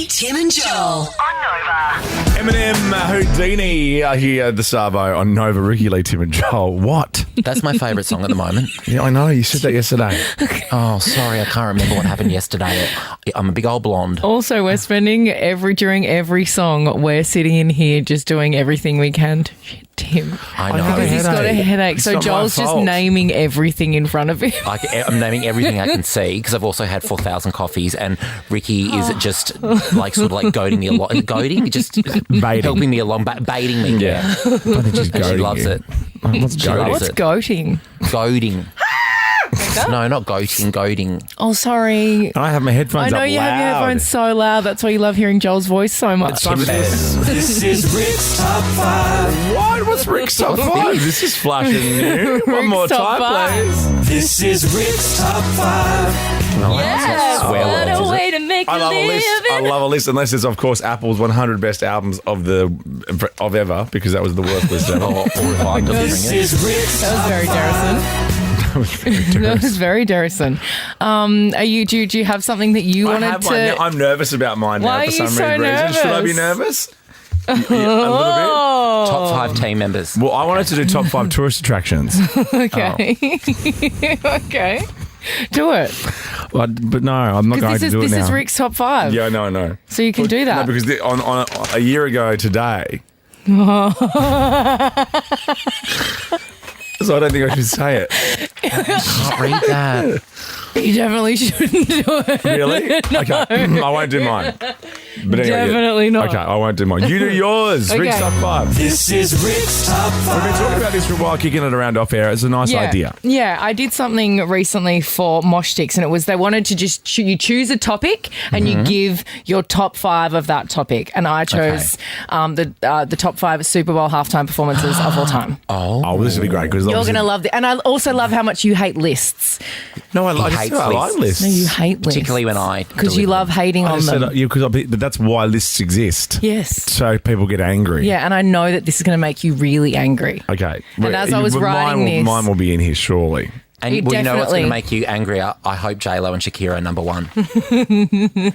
Ricki, Tim and Joel. On Nova. Eminem, Houdini here at the Savo on Nova. Ricki, Tim and Joel. What? That's my favourite song at the moment. Yeah, I know. You said that yesterday. Oh, sorry, I can't remember what happened yesterday. I'm a big old blonde. Also, we're spending during every song, we're sitting in here just doing everything we can to Tim. I know. Because he's got a headache. It's So not my Joel's just fault. naming everything in front of him. I'm naming everything I can see because I've also had 4,000 coffees, and Ricki is just like sort of like goading me along. Goading? Just Baiting. helping me along, baiting me. Yeah. I think she's And she goading loves you. it. What's She goading? loves What's it. goating? Goading. No, not goating, goading. Oh, sorry. I have my headphones I know up you have your loud. headphones so loud. That's why you love hearing Joel's voice so much. This is Rick's Top 5. What? What's Rick's top 5? This is flashing new. One Rick's more top time, 5. please. This is Rick's Top 5. Yes, swear what words, a is way to make I a love a list. I living. love a list, unless it's, of course, Apple's 100 best albums of ever, because that was the worst list ever. This is Rick's That was very Darrison. That was very Darrison. Do you have something that you wanted to? I'm nervous about mine Why now for are you some so reason. Should I be nervous? nervous? Yeah, a little Oh, Top 5 team members. bit. Well, I wanted to do top 5 tourist attractions. okay. Okay. Do it. But no, I'm not going Because to do it this now. is Rick's top 5. Yeah, I know. So you can do that. No, because on a year ago today. So I don't think I should say it. Can't read that. You definitely shouldn't do it. Really? Okay. I won't do mine. But anyway, Definitely not. Okay, I won't do mine. You do yours. Okay. Rick's top 5. This is Rick's Top 5. We've been talking about this for a while, kicking it around off air. It's a nice idea. Yeah, I did something recently for Mosh Sticks, and it was they wanted to just you choose a topic and you give your top 5 of that topic, and I chose the top 5 Superbowl halftime performances of all time. Oh, this would be great because You're gonna love it, and I also love how much you hate lists. No, I hates like lists. No, you hate lists, Particularly when I because you deliver love hating I on just them. said, but that's why lists exist. Yes. So people get angry. Yeah, and I know that this is going to make you really angry. Okay. And as I was writing this- mine will be in here surely. And It well, you know what's going definitely- to make you angrier? I hope J-Lo and Shakira are number 1.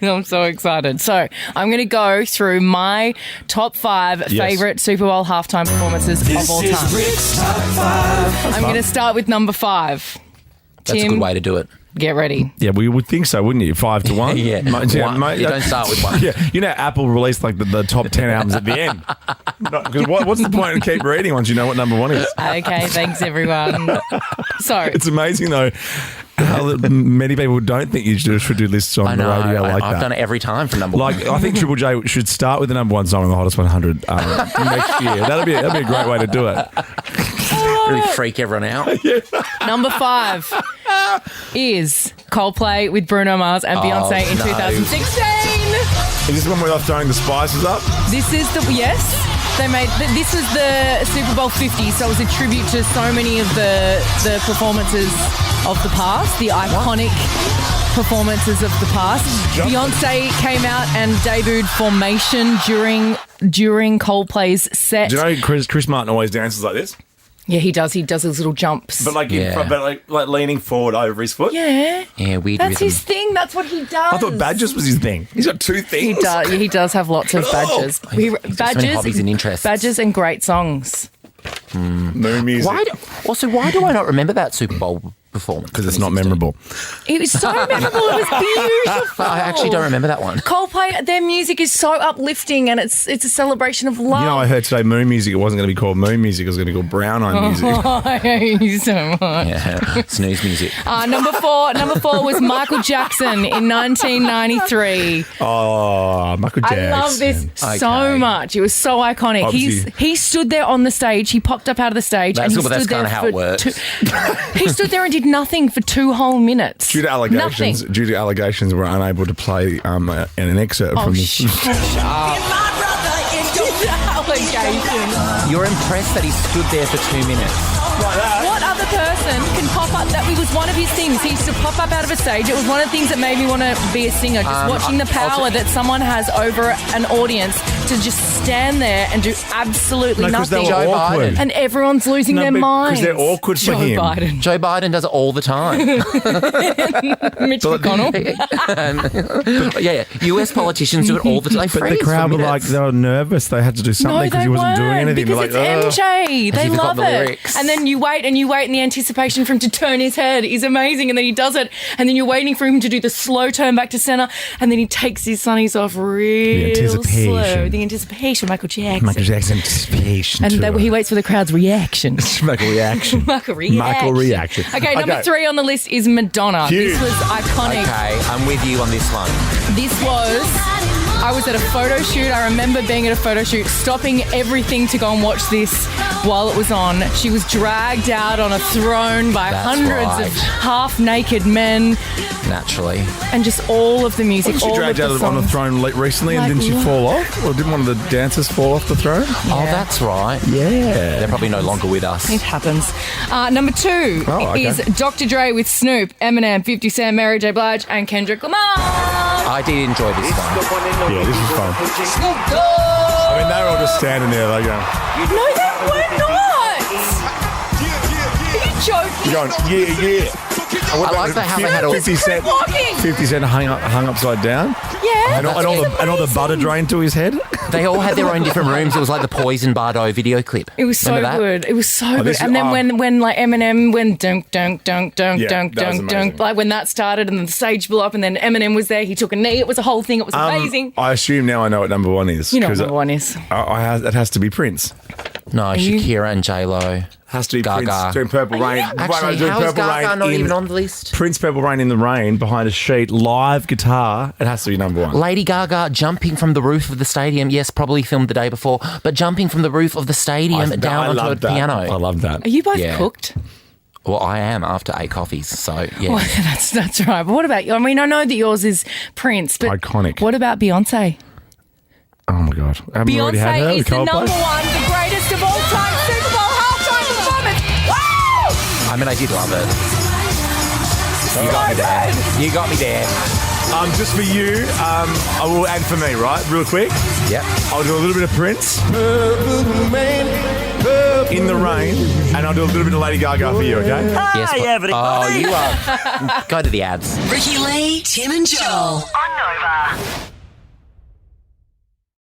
I'm so excited. So I'm going to go through my top 5 Yes. favourite Super Bowl halftime performances This of all is time. Rick's Top 5. I'm going to start with number 5. That's Tim, a good way to do it. get ready. Yeah, we would think so, wouldn't you? 5 to 1? Yeah. One. You don't start with 1. Yeah, you know, Apple released like the top 10 albums at the end. Because what's the point in keep reading once you know what number 1 is? Okay, thanks everyone. So It's amazing though how many people don't think you should do lists on I the know. radio like I've that. done it every time for number 1. Like, I think Triple J should start with the number 1 song on the Hottest 100 next year. That'd be a great way to do it. Really freak everyone out. number 5 is Coldplay with Bruno Mars and Beyonce in no. 2016. Is this when we're throwing the spices up? This is this was the Super Bowl 50, so it was a tribute to so many of the performances of the past, the iconic performances of the past. Beyonce came out and debuted Formation during Coldplay's set. Do you know Chris Martin always dances like this? Yeah, he does. He does his little jumps. But like, Yeah. like leaning forward over his foot? yeah, Yeah, weird that's rhythm. his thing. That's what he does. I thought badges was his thing. He's got 2 He things. does. He does have lots of badges. so many hobbies and interests. Badges and great songs. Moon music. Why do I not remember that Super Bowl performance? Because it's not memorable. It was so memorable. It was beautiful. I actually don't remember that one. Coldplay, their music is so uplifting, and it's a celebration of love. You know, I heard today Moon music, it wasn't going to be called Moon music, it was going to be called Brown Eye music. I hate you so much. Yeah, snooze music. Number four was Michael Jackson in 1993. Oh, Michael Jackson. I love this so Okay. much. It was so iconic. Obviously. He stood there on the stage. He popped up out of the stage, and he That's stood there kinda how for it works. He stood there and did nothing for 2 whole minutes. Due to allegations, Nothing. we're unable to play an excerpt from this. Shut up. Allegation. You're impressed that he stood there for 2 minutes. What other person person can pop up. That was one of his things. He used to pop up out of a stage. It was one of the things that made me want to be a singer. Just watching the power that someone has over an audience to just stand there and do absolutely nothing. They were awkward. And everyone's losing their minds. Because they're awkward for him. Biden. Joe Biden does it all the time. Mitch McConnell. yeah. US politicians do it all the time. But the crowd were like, they were nervous. They had to do something because he wasn't doing anything. Because like, it's MJ. They love the it. lyrics. And then you wait, and the anticipation for him to turn his head is amazing. And then he does it. And then you're waiting for him to do the slow turn back to centre. And then he takes his sunnies off real slow. The anticipation. Michael Jackson. Anticipation. And he waits for the crowd's reaction. Michael reaction. Michael reaction. Okay, number 3 on the list is Madonna. Huge. This was iconic. Okay, I'm with you on this one. I was at a photo shoot. I remember being at a photo shoot, stopping everything to go and watch this while it was on. She was dragged out on a throne by hundreds of half-naked men. Naturally. And just all of the music, Wasn't she dragged out on the throne recently and didn't she fall off? Or didn't one of the dancers fall off the throne? Yeah. Oh, that's right. Yeah. They're probably no longer with us. It happens. Number 2 is Dr. Dre with Snoop, Eminem, 50 Cent, Mary J. Blige, and Kendrick Lamar. I did enjoy this one. Yeah, this is fun. I mean, they were all just standing there, like going... No, they were not! Are you joking? You're going, yeah. I like that how they had all... 50 Cent hung upside down. Yeah. And all the butter drained to his head. They all had their own different rooms. It was like the Poison Bardo video clip. It was so good. It was so good. And then when like Eminem went dunk dunk dunk dunk dunk dunk dunk, like when that started and then the stage blew up and then Eminem was there, he took a knee. It was a whole thing. It was amazing. I assume now I know what number 1 is. You know what number 1 is. It has to be Prince. No, Shakira and J-Lo. Has to be Gaga. Prince doing Purple Rain. Actually, how is Gaga not even on the list? Prince, Purple Rain in the Rain, behind a sheet, live guitar. It has to be number 1. Lady Gaga jumping from the roof of the stadium. Yes, probably filmed the day before, but jumping from the roof of the stadium down onto a piano. I love that. Are you both cooked? Well, I am after 8 coffees, so yeah. Well, that's right. But what about you? I mean, I know that yours is Prince, but iconic. What about Beyonce? Oh my God. Haven't we already had her? Beyonce is the number 1, the greatest of all time Superbowl halftime performance. Woo! I mean, I did love it. You got me there. You got me there. Just for you, and for me, right? Real quick. Yep. I'll do a little bit of Prince. In the Rain, and I'll do a little bit of Lady Gaga for you, okay? Yes, everybody. Oh, you are. Go to the ads. Ricki Lee, Tim and Joel on Nova.